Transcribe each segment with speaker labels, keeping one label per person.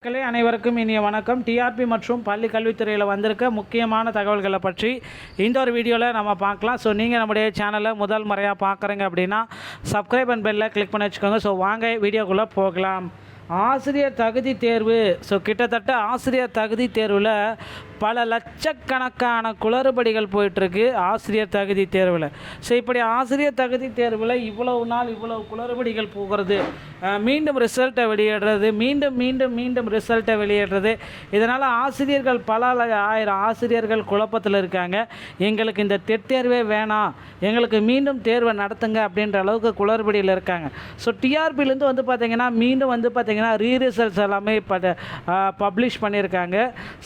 Speaker 1: மக்களே அனைவருக்கும் இனிய வணக்கம். டிஆர்பி மற்றும் பள்ளி கல்வித்துறையில் வந்திருக்க முக்கியமான தகவல்களை பற்றி இந்த ஒரு வீடியோவில் நம்ம பார்க்கலாம். ஸோ நீங்கள் நம்முடைய சேனலை முதல் முறையாக பார்க்குறீங்க அப்படின்னா சப்ஸ்கிரைப் அண்ட் பெல்லை கிளிக் பண்ணி வச்சுக்கோங்க. ஸோ வாங்க வீடியோக்குள்ளே போகலாம். ஆசிரியர் தகுதி தேர்வு. ஸோ கிட்டத்தட்ட ஆசிரியர் தகுதி தேர்வில் பல லட்சக்கணக்கான குளறுபடிகள் போயிட்டுருக்கு ஆசிரியர் தகுதி தேர்வில். ஸோ இப்படி ஆசிரியர் தகுதி தேர்வில் இவ்வளவு நாள் இவ்வளவு குளறுபடிகள் போகிறது, மீண்டும் ரிசல்ட்டை வெளியிடுறது, மீண்டும் ரிசல்ட்டை வெளியிடுறது. இதனால் ஆசிரியர்கள் பல ஆயிரம் ஆசிரியர்கள் குழப்பத்தில் இருக்காங்க. எங்களுக்கு இந்த தேர்வே வேணாம், எங்களுக்கு மீண்டும் தேர்வை நடத்துங்க அப்படின்ற அளவுக்கு குளறுபடியில் இருக்காங்க. ஸோ டிஆர்பிலேருந்து வந்து பார்த்திங்கன்னா மீண்டும் வந்து பார்த்திங்கன்னா ரீரிசல்ட்ஸ் எல்லாமே பப்ளிஷ் பண்ணியிருக்காங்க.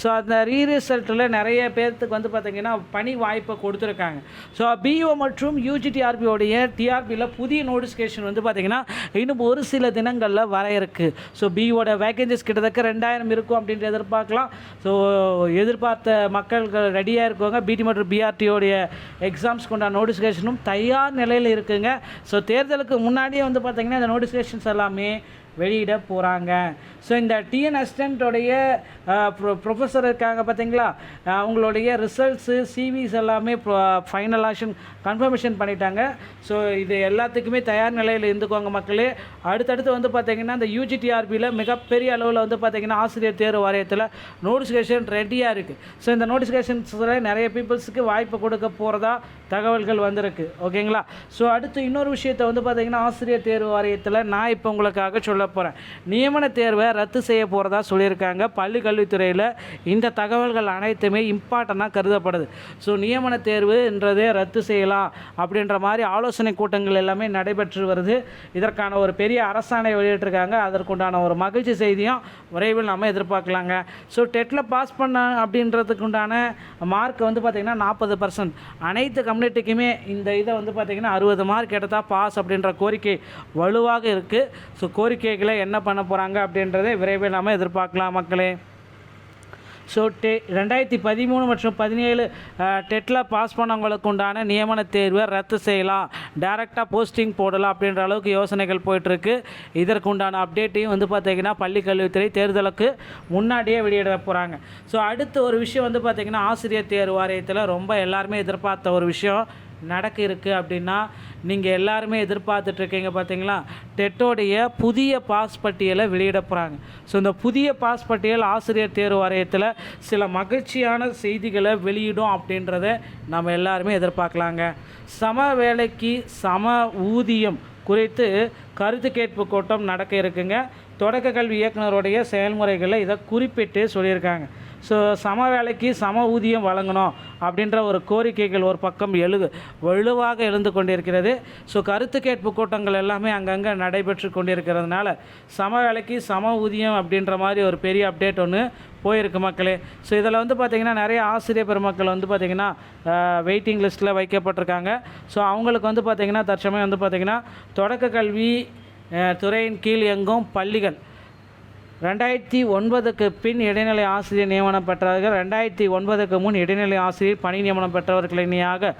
Speaker 1: ஸோ அந்த ரிசல்ட்டில் நிறைய பேர்த்துக்கு வந்து பார்த்திங்கன்னா பணி வாய்ப்பை கொடுத்துருக்காங்க. ஸோ பிஓ மற்றும் யூஜிடிஆர்பியோடைய டிஆர்பியில் புதிய நோட்டிஃபிகேஷன் வந்து பார்த்திங்கன்னா இன்னும் ஒரு சில தினங்களில் வர இருக்குது. ஸோ பிஓட வேகன்சிஸ் கிட்டத்தட்ட 2000 இருக்கும் அப்படின்ட்டு எதிர்பார்க்கலாம். ஸோ எதிர்பார்த்த மக்கள்கள் ரெடியாக இருக்குவாங்க. பிடி மற்றும் பிஆர்டியோடைய எக்ஸாம்ஸ்க்கு உண்டான நோட்டிஃபிகேஷனும் தயார் நிலையில் இருக்குங்க. ஸோ தேர்தலுக்கு முன்னாடியே வந்து பார்த்திங்கன்னா இந்த நோட்டிஃபிகேஷன்ஸ் எல்லாமே வெளியிட போகிறாங்க. ஸோ இந்த டிஎன் அசிஸ்டண்ட்டோடைய ப்ரொஃபஸர் இருக்காங்க பார்த்தீங்களா, அவங்களுடைய ரிசல்ட்ஸு சிவிஸ் எல்லாமே ஃபைனலாஷன் கன்ஃபர்மேஷன் பண்ணிட்டாங்க. ஸோ இது எல்லாத்துக்குமே தயார் நிலையில் இருந்துக்குவாங்க மக்களே. அடுத்தடுத்து வந்து பார்த்திங்கன்னா இந்த யூஜிடிஆர்பியில் மிகப்பெரிய அளவில் வந்து பார்த்திங்கன்னா ஆசிரியர் தேர்வு வாரியத்தில் நோட்டிஃபிகேஷன் ரெடியாக இருக்குது. ஸோ இந்த நோட்டிஃபிகேஷன்ஸில் நிறைய பீப்புள்ஸுக்கு வாய்ப்பு கொடுக்க போகிறதா தகவல்கள் வந்திருக்கு. ஓகேங்களா. ஸோ அடுத்து இன்னொரு விஷயத்தை வந்து பார்த்திங்கன்னா ஆசிரியர் தேர்வு வாரியத்தில் நான் இப்போ உங்களுக்காக சொல்ல போகிறேன். நியமன தேர்வை ரத்து செய்ய போகிறதா சொல்லியிருக்காங்க. பள்ளி கல்வித்துறையில் இந்த தகவல்கள் அனைத்துமே இம்பார்ட்டண்ட்டாக கருதப்படுது. ஸோ நியமன தேர்வுன்றதே ரத்து செய்யலாம் அப்படின்ற மாதிரி ஆலோசனை கூட்டங்கள் எல்லாமே நடைபெற்று வருது. இதற்கான ஒரு பெரிய அரசாணை வெளியிட்டிருக்காங்க. அதற்குண்டான ஒரு மகிழ்ச்சி செய்தியும் விரைவில் நம்ம எதிர்பார்க்கலாங்க. ஸோ டெட்டில் பாஸ் பண்ண அப்படின்றதுக்கு உண்டான மார்க் வந்து பார்த்திங்கன்னா 40%. அனைத்து கம்யூனிட்டிக்குமே இந்த இதை வந்து பார்த்திங்கன்னா 60 மார்க் எடுத்தால் பாஸ் அப்படின்ற கோரிக்கை வலுவாக இருக்குது. ஸோ கோரிக்கைகளை என்ன பண்ண போகிறாங்க அப்படின்றதை விரைவில் நாம் எதிர்பார்க்கலாம் மக்களே. ஸோ 2013 மற்றும் 17 டெட்டில் பாஸ் பண்ணவங்களுக்கு உண்டான நியமன தேர்வை ரத்து செய்யலாம், டைரெக்டாக போஸ்டிங் போடலாம் அப்படின்ற அளவுக்கு யோசனைகள் போயிட்டுருக்கு. இதற்கு உண்டான அப்டேட்டையும் வந்து பார்த்திங்கன்னா பள்ளி கல்வித்துறை தேர்தலுக்கு முன்னாடியே வெளியிட போகிறாங்க. ஸோ அடுத்த ஒரு விஷயம் வந்து பார்த்திங்கன்னா ஆசிரியர் தேர்வு வாரியத்தில் ரொம்ப எல்லாருமே எதிர்பார்த்த ஒரு விஷயம் நடக்க இருக்குது. அப்படின்னா நீங்கள் எல்லாருமே எதிர்பார்த்துட்ருக்கீங்க பார்த்தீங்களா, டெட்டோடைய புதிய பாஸ் பட்டியலை வெளியிட போகிறாங்க. ஸோ இந்த புதிய பாஸ் பட்டியல் ஆசிரியர் தேர்வு வாரியத்தில் சில மகிழ்ச்சியான செய்திகளை வெளியிடும் அப்படின்றத நம்ம எல்லாருமே எதிர்பார்க்கலாங்க. சம வேலைக்கு சம ஊதியம் குறித்து கருத்து கேட்பு கூட்டம் நடக்க இருக்குங்க. தொடக்க கல்வி இயக்குனருடைய செயல்முறைகளை இதை குறிப்பிட்டு சொல்லியிருக்காங்க. ஸோ சம வேலைக்கு சம ஊதியம் வழங்கணும் அப்படின்ற ஒரு கோரிக்கைகள் ஒரு பக்கம் வலுவாக எழுந்து கொண்டிருக்கிறது. ஸோ கருத்து கேட்பு கூட்டங்கள் எல்லாமே அங்கங்கே நடைபெற்று கொண்டிருக்கிறதுனால சம வேலைக்கு சம ஊதியம் அப்படின்ற மாதிரி ஒரு பெரிய அப்டேட் ஒன்று போயிருக்கு மக்களே. ஸோ இதில் வந்து பார்த்திங்கன்னா நிறைய ஆசிரியர் பெருமக்கள் வந்து பார்த்திங்கன்னா வெயிட்டிங் லிஸ்ட்டில் வைக்கப்பட்டிருக்காங்க. ஸோ அவங்களுக்கு வந்து பார்த்திங்கன்னா தற்சமயம் வந்து பார்த்திங்கன்னா தொடக்க கல்வி துறையின் கீழ் இயங்கும் பள்ளிகள் 2009க்கு பின் இடைநிலை ஆசிரியர் நியமனம் பெற்றவர்கள், 2009க்கு முன் இடைநிலை ஆசிரியர் பணி நியமனம் பெற்றவர்கள் இணையாக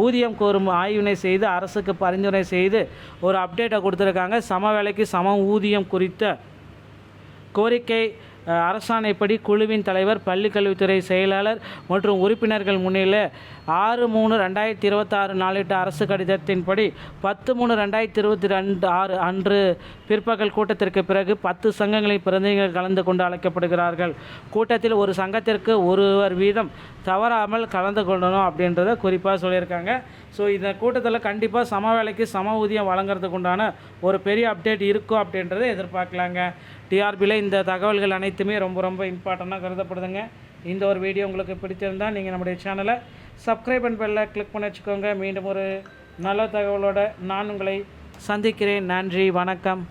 Speaker 1: ஊதியம் கோரும் ஆய்வினை செய்து அரசுக்கு பரிந்துரை செய்து ஒரு அப்டேட்டை கொடுத்துருக்காங்க. சம வேலைக்கு சம ஊதியம் குறித்த கோரிக்கை அரசாணைப்படி குழுவின் தலைவர், பள்ளி கல்வித்துறை செயலாளர் மற்றும் உறுப்பினர்கள் முன்னிலையில் 6/3/2026 நாளிட்ட அரசு கடிதத்தின்படி 10/3/2026 அன்று பிற்பகல் கூட்டத்திற்கு பிறகு 10 சங்கங்களின் பிரதிநிதிகள் கலந்து கொண்டு அழைக்கப்படுகிறார்கள். கூட்டத்தில் ஒரு சங்கத்திற்கு ஒருவர் வீதம் தவறாமல் கலந்து கொள்ளணும் அப்படின்றத குறிப்பாக சொல்லியிருக்காங்க. ஸோ இந்த கூட்டத்தில் கண்டிப்பாக சம வேலைக்கு சம ஊதியம் வழங்குறதுக்கு உண்டான ஒரு பெரிய அப்டேட் இருக்கும் அப்படின்றத எதிர்பார்க்கலாங்க. டிஆர்பியில் இந்த தகவல்கள் அனைத்துமே ரொம்ப இம்பார்ட்டண்ட்டாக கருதப்படுதுங்க. இந்த ஒரு வீடியோ உங்களுக்கு பிடிச்சிருந்தால் நீங்கள் நம்முடைய சேனலை சப்ஸ்கிரைப் அண்ட் பெல்லை கிளிக் பண்ணி வச்சுக்கோங்க. மீண்டும் ஒரு நல்ல தகவலோடு நான் உங்களை சந்திக்கிறேன். நன்றி, வணக்கம்.